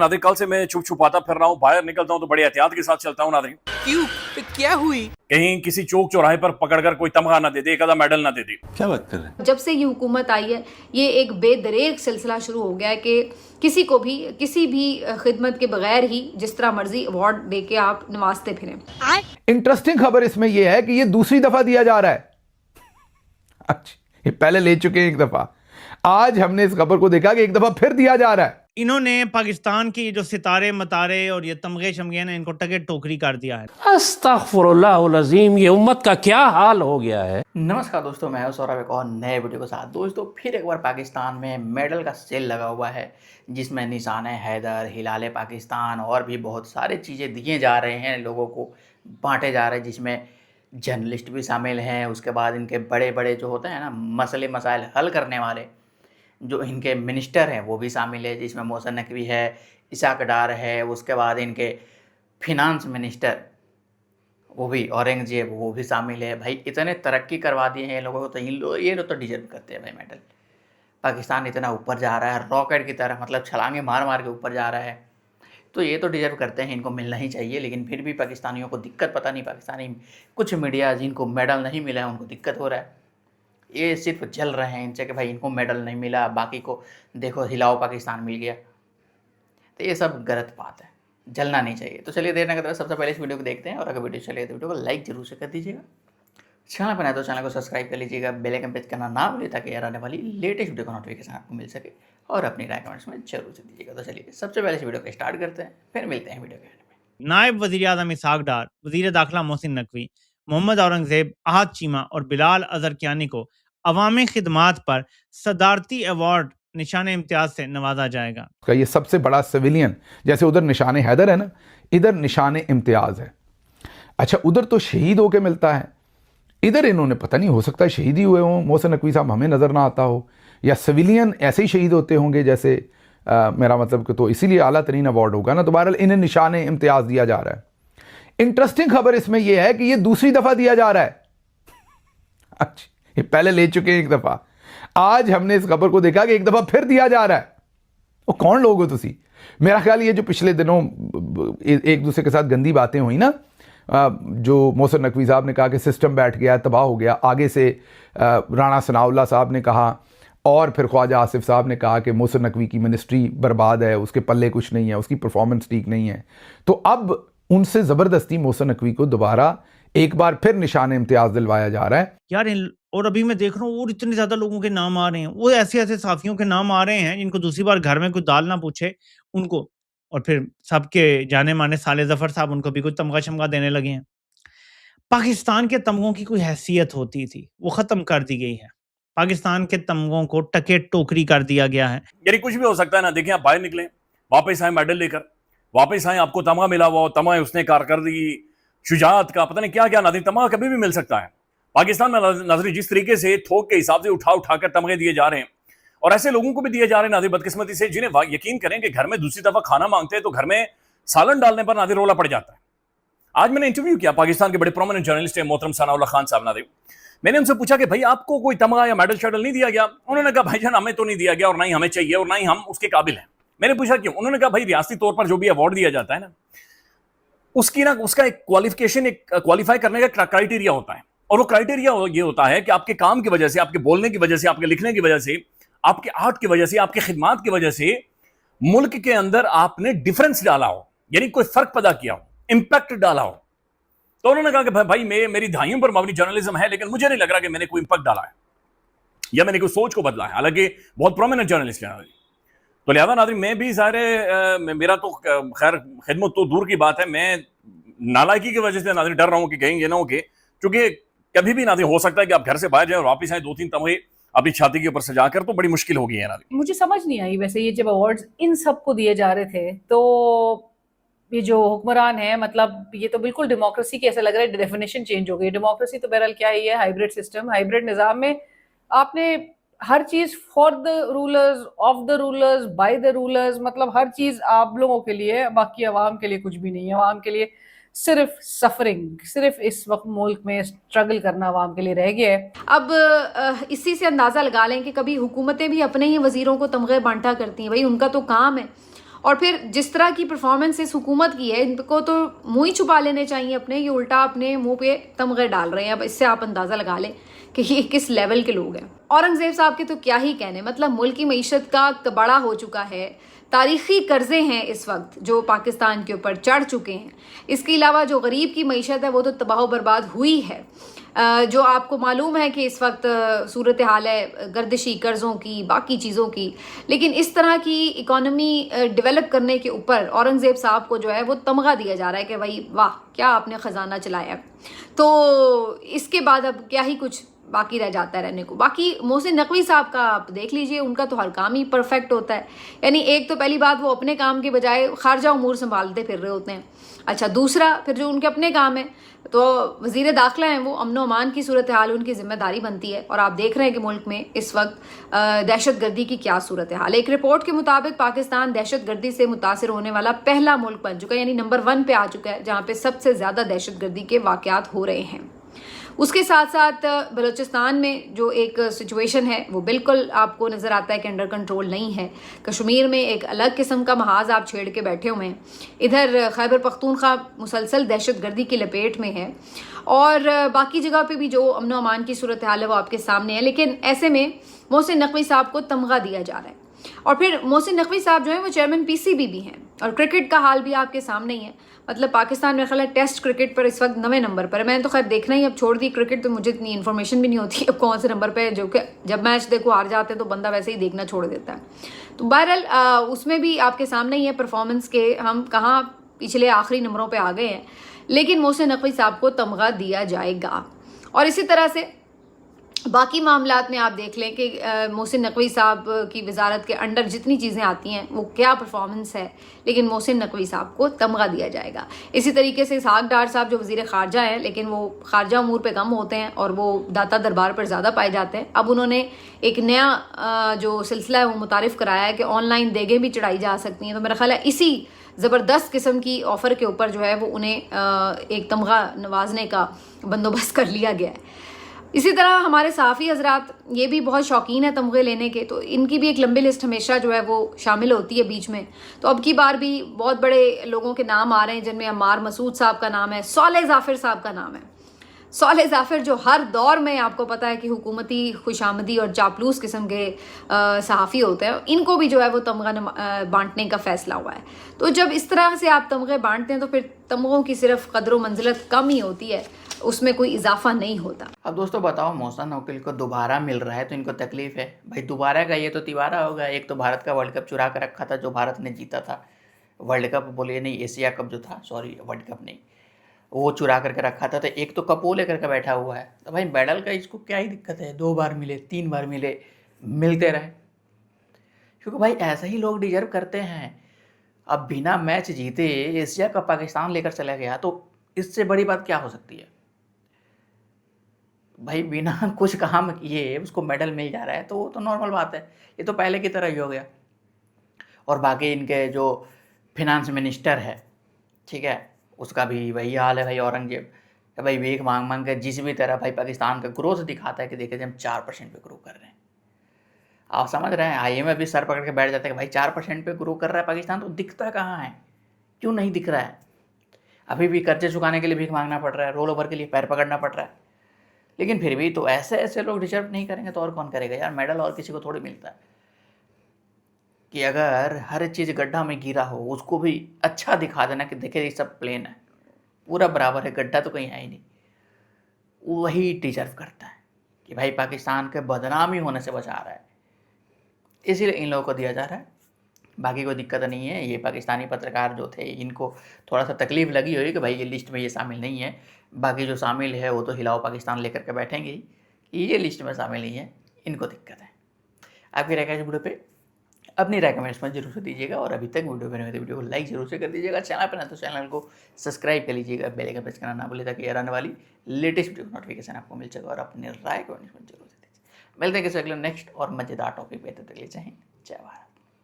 नादरी कल से मैं छुप छुपाता फिर रहा हूँ, बाहर निकलता हूँ तो बड़ी एहतियात के साथ चलता हूँ नादरी। क्यों? क्या हुई? कहीं किसी चौक चौराहे पर पकड़कर कोई तमगा ना दे दे, एक आधा मेडल ना दे दे। क्या बात कर रहे हैं? जब से ये हुकूमत आई है ये एक बेदरेग सिलसिला शुरू हो गया है कि किसी को भी किसी भी खिदमत के बगैर ही जिस तरह मर्जी अवार्ड दे के आप नवाजते फिरें। इंटरेस्टिंग खबर इसमें यह है कि ये दूसरी दफा दिया जा रहा है। अच्छा, ये पहले ले चुके हैं एक दफा, आज हमने इस खबर को देखा कि एक दफा फिर दिया जा रहा है। इन्होंने पाकिस्तान की जो सितारे मतारे और ये तमगे शमगे ने इनको टके टोकरी कर दिया है। अस्तगफुरुल्लाह अज़ीम, ये उम्मत का क्या हाल हो गया है। नमस्कार दोस्तों, मैं हूं सौरभ एक और नए वीडियो के साथ। दोस्तों फिर एक बार पाकिस्तान में मेडल का सेल लगा हुआ है जिसमें निशान हैदर, हिलाल पाकिस्तान और भी बहुत सारी चीज़ें दिए जा रहे हैं, लोगों को बांटे जा रहे हैं, जिसमें जर्नलिस्ट भी शामिल हैं। उसके बाद इनके बड़े बड़े जो होते हैं ना मसले मसाइल हल करने वाले जो इनके मिनिस्टर हैं वो भी शामिल है, जिसमें मोहसिन नकवी है, इसाक डार है। उसके बाद इनके फिनांस मिनिस्टर वो भी औरंगजेब वो भी शामिल है। भाई इतने तरक्की करवा दिए हैं ये लोगों को, तो ये लोग तो डिजर्व करते हैं भाई मेडल। पाकिस्तान इतना ऊपर जा रहा है रॉकेट की तरह, मतलब छलांगे मार मार के ऊपर जा रहा है, तो ये तो डिजर्व करते हैं, इनको मिलना ही चाहिए। लेकिन फिर भी पाकिस्तानियों को दिक्कत, पता नहीं पाकिस्तानी कुछ मीडिया जिनको मेडल नहीं मिला है उनको दिक्कत हो रहा है। ये सिर्फ जल रहे हैं इनसे कि भाई इनको मेडल नहीं मिला, बाकी को देखो हिलाओ पाकिस्तान मिल गया। तो ये सब गलत बात है, जलना नहीं चाहिए। तो चलिए देर न करते हुए सबसे पहले इस वीडियो को देखते हैं, और अगर वीडियो चले तो वीडियो को लाइक जरूर से कर दीजिएगा। चैनल पर नए तो चैनल को सब्सक्राइब कर लीजिएगा, बेल आइकन प्रेस करना ना भूलिए ताकि यार आने वाली लेटेस्ट वीडियो का नोटिफिकेशन आपको मिल सके, और अपनी राय कमेंट्स में जरूर से दीजिएगा। तो चलिए सबसे पहले इस वीडियो को स्टार्ट करते हैं, फिर मिलते हैं वीडियो के एंड में। नायब वज़ीर आज़म इसाक डार, वज़ीर दाखिला मोहसिन नकवी, मोहम्मद औरंगजेब, अहद चीमा और बिलाल अज़रकियानी को अवामी खिदमात पर सदारती अवार्ड निशान इम्तियाज से नवाजा जाएगा। ये सबसे बड़ा सिविलियन, जैसे उधर निशान हैदर है ना, इधर निशान इम्तियाज है। अच्छा, उधर तो शहीद होके मिलता है, इधर इन्होंने पता नहीं, हो सकता है शहीद ही हुए हों, मोहसिन नकवी साहब हमें नज़र ना आता हो, या सिविलियन ऐसे ही शहीद होते होंगे जैसे मेरा मतलब कि, तो इसीलिए आला तरीन अवार्ड होगा ना। तो बहरहाल इन्हें निशान इम्तियाज दिया जा रहा है। इंटरेस्टिंग खबर इसमें यह है कि ये दूसरी दफ़ा दिया जा रहा है। अच्छा, ये पहले ले चुके हैं एक दफ़ा, आज हमने इस खबर को देखा कि एक दफ़ा फिर दिया जा रहा है। वो कौन लोग हो तुसी? मेरा ख्याल ये जो पिछले दिनों एक दूसरे के साथ गंदी बातें हुई ना, जो मोहसिन नकवी साहब ने कहा कि सिस्टम बैठ गया, तबाह हो गया, आगे से राणा सनाउल्लाह साहब ने कहा, और फिर ख्वाजा आसिफ साहब ने कहा कि मोहसिन नकवी की मिनिस्ट्री बर्बाद है, उसके पल्ले कुछ नहीं है, उसकी परफॉर्मेंस ठीक नहीं है। तो अब उनसे ज़बरदस्ती मोहसिन नकवी को दोबारा एक बार फिर निशान इम्तियाज दिलवाया जा रहा है यार और अभी मैं देख रहा हूँ और इतने ज़्यादा लोगों के नाम आ रहे हैं, वो ऐसे ऐसे साफियों के नाम आ रहे हैं जिनको दूसरी बार घर में कोई दाल ना पूछे उनको, और फिर सबके जाने माने साले जफर साहब, उनको भी कुछ तमगा शमगा देने लगे हैं। पाकिस्तान के तमगों की कोई हैसियत होती थी वो ख़त्म कर दी गई है। पाकिस्तान के तमगों को टके टोकरी कर दिया गया है। यानी कुछ भी हो सकता है ना। देखिए आप बाहर निकले, वापस आए मेडल लेकर, वापस आए, आपको तमगा मिला हुआ, तमगा उसने कारकर्दगी शुजात का पता नहीं क्या क्या नादरी, तमगा कभी भी मिल सकता है। पाकिस्तान में नादरी जिस तरीके से थोक के हिसाब से उठा उठाकर तमगे दिए जा रहे हैं, और ऐसे लोगों को भी दिए जा रहे हैं नादरी बदकिस्मती से, जिन्हें यकीन करें कि घर में दूसरी दफा खाना मांगते हैं तो घर में सालन डालने पर नादरी रोला पड़ जाता है। आज मैंने इंटरव्यू किया पाकिस्तान के बड़े प्रोमिनेंट जर्नलिस्ट है मोहतरम सनाउल्लाह खान साहब नादरी। मैंने उनसे पूछा कि भाई आपको कोई तमगा या मेडल शेडल नहीं दिया गया? उन्होंने कहा भाईजान हमें तो नहीं दिया गया, और ना ही हमें चाहिए, और ना ही हम उसके काबिल हैं। मैंने पूछा क्यों? उन्होंने कहा भाई रियासती तौर पर जो भी अवार्ड दिया जाता है ना, उसकी ना उसका एक क्वालिफिकेशन, एक क्वालिफाई करने का क्राइटेरिया होता है, और वो क्राइटेरिया ये होता है कि आपके काम की वजह से, आपके बोलने की वजह से, आपके लिखने की वजह से, आपके आर्ट की वजह से, आपके खिदमात की वजह से मुल्क के अंदर आपने डिफरेंस डाला हो, यानी कोई फर्क पैदा किया हो, इंपैक्ट डाला हो। तो उन्होंने कहा कि भाई मेरी दहाइयों पर मबनी जर्नलिज्म है, लेकिन मुझे नहीं लग रहा कि मैंने कोई इंपैक्ट डाला है या मैंने कोई सोच को बदला है, हालांकि बहुत प्रोमिनेंट जर्नलिस्ट है। तो लिहाजा नादरी मैं भी सारे, मेरा तो खैर खिदमत तो दूर की बात है, मैं नालायकी की वजह से नादरी डर रहा हूँ कि कहीं ये ना हो कि, क्योंकि कभी भी नादरी हो सकता है कि आप घर से बाहर जाए और वापस आए 2-3 तमगे अपनी छाती के ऊपर सजाकर, तो बड़ी मुश्किल होगी है नादरी। मुझे समझ नहीं आई वैसे ये जब अवार्ड्स इन सबको दिए जा रहे थे, तो ये जो हुक्मरान है, मतलब ये तो बिल्कुल डेमोक्रेसी की ऐसा लग रहा है डेफिनेशन चेंज हो गई। डेमोक्रेसी तो बहरहाल क्या ही है, हाइब्रिड सिस्टम, हाइब्रिड निज़ाम में आपने हर चीज for the rulers, of the rulers, by the rulers, मतलब हर चीज आप लोगों के लिए, बाकी अवाम के लिए कुछ भी नहीं है। अवाम के लिए सिर्फ सफरिंग, सिर्फ इस वक्त मुल्क में स्ट्रगल करना अवाम के लिए रह गया है। अब इसी से अंदाज़ा लगा लें कि कभी हुकूमतें भी अपने ही वज़ीरों को तमगे बांटा करती हैं, भाई उनका तो काम है। और फिर जिस तरह की परफॉर्मेंस इस हुकूमत की है, इनको तो मुंह ही छुपा लेने चाहिए अपने, ये उल्टा अपने मुंह पे तमगे डाल रहे हैं। अब इससे आप अंदाज़ा लगा लें कि ये किस लेवल के लोग हैं। औरंगजेब साहब के तो क्या ही कहने, मतलब मुल्क की मईशत का कबाड़ा हो चुका है, तारीखी कर्जे हैं इस वक्त जो पाकिस्तान के ऊपर चढ़ चुके हैं। इसके अलावा जो गरीब की मईशत है वो तो तबाह बर्बाद हुई है। जो आपको मालूम है कि इस वक्त सूरत हाल है गर्दिशी कर्ज़ों की, बाकी चीज़ों की, लेकिन इस तरह की इकॉनमी डेवलप करने के ऊपर औरंगज़ेब साहब को जो है वो तमगा दिया जा रहा है कि भाई वाह क्या आपने ख़जाना चलाया। तो इसके बाद अब क्या ही कुछ बाकी रह जाता है रहने को। बाकी मोहसिन नकवी साहब का आप देख लीजिए, उनका तो हर काम ही परफेक्ट होता है। यानी एक तो पहली बात, वो अपने काम के बजाय खारजा उमूर संभालते फिर रहे होते हैं। अच्छा, दूसरा फिर जो उनके अपने काम है, तो वज़ीर दाखिला हैं, वो अमन अमान की सूरत हाल उनकी जिम्मेदारी बनती है। और आप देख रहे हैं कि मुल्क में इस वक्त दहशत गर्दी की क्या सूरत हाल। एक रिपोर्ट के मुताबिक पाकिस्तान दहशत गर्दी से मुतासर होने वाला पहला मुल्क बन चुका है, यानी नंबर 1 पे आ चुका है जहाँ पे सबसे ज़्यादा दहशत गर्दी के वाक़यात हो रहे हैं। उसके साथ साथ बलूचिस्तान में जो एक सिचुएशन है वो बिल्कुल आपको नज़र आता है कि अंडर कंट्रोल नहीं है। कश्मीर में एक अलग किस्म का महाज आप छेड़ के बैठे हुए हैं। इधर खैबर पख्तूनख्वा मुसलसल दहशत गर्दी की लपेट में है, और बाकी जगह पे भी जो अमन अमान की सूरत हाल है वो आपके सामने है। लेकिन ऐसे में मोहसिन नकवी साहब को तमगा दिया जा रहा है। और फिर मोहसिन नकवी साहब जो है वो चेयरमैन पीसीबी भी हैं। और क्रिकेट का हाल भी आपके सामने ही है। मतलब पाकिस्तान में ख्याल है टेस्ट क्रिकेट पर इस वक्त 9वें नंबर पर है। मैंने तो खैर देखना ही अब छोड़ दी क्रिकेट, तो मुझे इतनी इन्फॉर्मेशन भी नहीं होती अब कौन से नंबर पे है, जो कि जब मैच देखो हार जाते हैं तो बंदा वैसे ही देखना छोड़ देता है। तो बहरहाल उसमें भी आपके सामने ही है परफॉर्मेंस के हम कहाँ पिछले आखिरी नंबरों पर आ गए हैं। लेकिन मोहसिन नकवी साहब को तमगा दिया जाएगा। और इसी तरह से बाकी मामलात में आप देख लें कि मोहसिन नकवी साहब की वजारत के अंडर जितनी चीज़ें आती हैं वो क्या परफॉर्मेंस है, लेकिन मोहसिन नकवी साहब को तमगा दिया जाएगा। इसी तरीके से इसहाक डार साहब जो वज़ीर ख़ारजा हैं, लेकिन वो ख़ारजा अमूर पे कम होते हैं और वो दाता दरबार पर ज़्यादा पाए जाते हैं। अब उन्होंने एक नया जो सिलसिला है वो मुतारिफ़ कराया है कि ऑनलाइन देगें भी चढ़ाई जा सकती हैं। तो मेरा ख्याल है इसी ज़बरदस्त किस्म की ऑफ़र के ऊपर जो है वो उन्हें एक तमगा नवाजने का बंदोबस्त कर लिया गया है। इसी तरह हमारे सहाफ़ी हजरात ये भी बहुत शौकीन है तमगे लेने के, तो इनकी भी एक लंबी लिस्ट हमेशा जो है वो शामिल होती है बीच में। तो अब की बार भी बहुत बड़े लोगों के नाम आ रहे हैं, जिनमें अम्मार मसूद साहब का नाम है, सालेह ज़ाफ़िर साहब का नाम है। सालेह ज़ाफ़िर जो हर दौर में आपको पता है कि हुकूमती खुशामदी और चापलूस किस्म के सहाफ़ी होते हैं, इनको भी जो है वो तमगा बांटने का फ़ैसला हुआ है। तो जब इस तरह से आप तमगे बांटते हैं तो फिर तमगों की सिर्फ कदर व मंजिलत कम ही होती है, उसमें कोई इजाफा नहीं होता। अब दोस्तों बताओ, मोहसिन नकवी को दोबारा मिल रहा है तो इनको तकलीफ है भाई। दोबारा का ये तो तिबारा होगा। एक तो भारत का वर्ल्ड कप चुरा कर रखा था जो भारत ने जीता था, वर्ल्ड कप बोलिए नहीं, एशिया कप जो था, सॉरी वर्ल्ड कप नहीं, वो चुरा करके रखा था। तो एक तो कप वो लेकर के बैठा हुआ है। तो भाई मेडल का इसको क्या ही दिक्कत है, 2 बार मिले 3 बार मिले, मिलते रहे, क्योंकि भाई ऐसा ही लोग डिजर्व करते हैं। अब बिना मैच जीते एशिया कप पाकिस्तान लेकर चला गया, तो इससे बड़ी बात क्या हो सकती है भाई। बिना कुछ काम किए उसको मेडल मिल जा रहा है तो वो तो नॉर्मल बात है, ये तो पहले की तरह ही हो गया। और बाकी इनके जो फिनांस मिनिस्टर है, ठीक है, उसका भी वही हाल है भाई, औरंगजेब भाई भीख मांग मांग के जिस भी तरह भाई पाकिस्तान का ग्रोथ दिखाता है कि देखिए हम 4% पे ग्रो कर रहे हैं। आप समझ रहे हैं, IMF भी सर पकड़ के बैठ जाता है कि भाई 4% पे ग्रो कर रहा है पाकिस्तान, तो दिखता कहाँ है, क्यों नहीं दिख रहा है। अभी भी कर्जे चुकाने के लिए भीख मांगना पड़ रहा है, रोल ओवर के लिए पैर पकड़ना पड़ रहा है। लेकिन फिर भी तो ऐसे लोग डिजर्व नहीं करेंगे तो और कौन करेगा यार। मेडल और किसी को थोड़ी मिलता है कि अगर हर चीज़ गड्ढा में गिरा हो उसको भी अच्छा दिखा देना कि देखिए ये सब प्लेन है, पूरा बराबर है, गड्ढा तो कहीं है ही नहीं, वही डिजर्व करता है कि भाई पाकिस्तान के बदनामी होने से बचा रहा है, इसीलिए इन लोगों को दिया जा रहा है। बाकी कोई दिक्कत नहीं है। ये पाकिस्तानी पत्रकार जो थे इनको थोड़ा सा तकलीफ़ लगी हुई कि भाई ये लिस्ट में ये शामिल नहीं है। बाकी जो शामिल है वो तो हिलाओ पाकिस्तान लेकर के बैठेंगे ही, ये लिस्ट में शामिल नहीं है, इनको दिक्कत है। आपकी राय इस वीडियो पे अपनी राय कमेंट्स में जरूर से दीजिएगा। और अभी तक वीडियो बने हुए तो वीडियो को लाइक जरूर से कर दीजिएगा। चैनल पर ना तो चैनल को सब्सक्राइब कर लीजिएगा, बेल आइकन प्रेस करना ना भूलिए ताकि यार आने वाली लेटेस्ट वीडियो नोटिफिकेशन आपको मिल सके। और अपनी राय कमेंट्स में जरूर से दीजिए। मिलते हैं किसी अगले नेक्स्ट और मजेदार टॉपिक पे, तब तक के लिए जय हिंद, जय भारत।